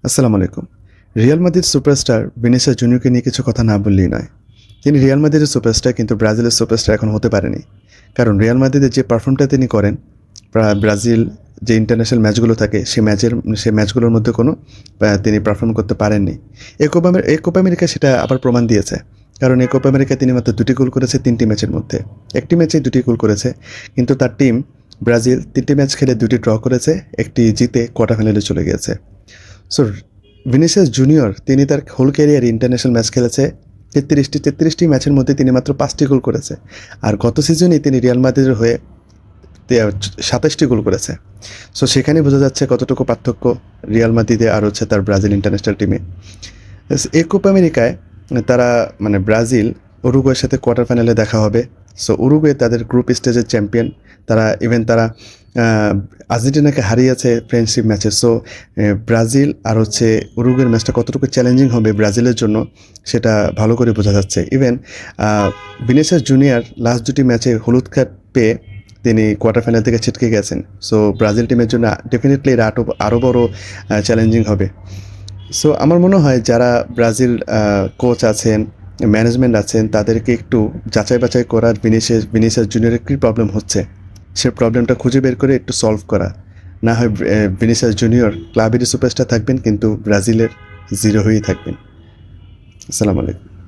আসসালামু আলাইকুম। Real Madrid superstar Vinicius জুনিয়রকে নিয়ে কিছু কথা না বললেই নয়। তিনি রিয়াল মাদ্রিদের সুপারস্টার, কিন্তু ব্রাজিলের সুপারস্টার এখন হতে পারেনি। কারণ রিয়াল মাদ্রিদের যে পারফর্মটা তিনি করেন, ব্রাজিল যে ইন্টারন্যাশনাল ম্যাচগুলো থাকে সেই ম্যাচগুলোর মধ্যে কোনো তিনি পারফর্ম করতে পারেননি। এই কোপা আমেরিকা সেটা আবার প্রমাণ দিয়েছে। কারণ এই কোপা আমেরিকায় তিনি মাত্র 2টি গোল করেছে 3টি ম্যাচের মধ্যে। একটি ম্যাচেই 2টি গোল করেছে, কিন্তু তার টিম ব্রাজিল 3টি ম্যাচ খেলে 2টি ড্র করেছে, একটি জিতে কোয়ার্টার ফাইনালে চলে গিয়েছে। সো ভিনিসিয়াস জুনিয়র তিনি তার হোল ক্যারিয়ারে ইন্টারন্যাশনাল ম্যাচ খেলেছে 33টি ম্যাচের মধ্যে তিনি মাত্র 5টি গোল করেছে। আর গত সিজনেই তিনি রিয়াল মাদ্রিদের হয়ে 27টি গোল করেছে। সো সেখানে বোঝা যাচ্ছে কতটুকু পার্থক্য রিয়াল মাদ্রিদে আর হচ্ছে তার ব্রাজিল ইন্টারন্যাশনাল টিমে। এই কোপা আমেরিকায় তারা ব্রাজিল উরুগুয়ের সাথে কোয়ার্টার ফাইনালে দেখা হবে। সো উরুগুয়ে তাদের গ্রুপ স্টেজের চ্যাম্পিয়ন। তারা আর্জেন্টিনাকে হারিয়েছে ফ্রেন্ডশিপ ম্যাচে। সো ব্রাজিল আর হচ্ছে উরুগুয়ের ম্যাচটা কতটুকু চ্যালেঞ্জিং হবে ব্রাজিলের জন্য সেটা ভালো করে বোঝা যাচ্ছে। ইভেন ভিনিসিয়াস জুনিয়র লাস্ট 2টি ম্যাচে হলুদ কার্ড পেয়ে তিনি কোয়ার্টার ফাইনাল থেকে ছিটকে গেছেন। সো ব্রাজিল টিমের জন্য ডেফিনেটলি এটা আরও বড় চ্যালেঞ্জিং হবে। সো আমার মনে হয় যারা ব্রাজিল কোচ আছেন, ম্যানেজমেন্ট আছেন, তাদেরকে একটু যাচাই বাছাই করার ভিনিসিয়াস জুনিয়রের কী প্রবলেম হচ্ছে সে প্রবলেমটা খুঁজে বের করে একটু সলভ করা। না হয় ভিনিসিয়াস জুনিয়র ক্লাবেরই সুপারস্টার থাকবেন, কিন্তু ব্রাজিলের জিরো হয়েই থাকবেন। আসসালামু আলাইকুম।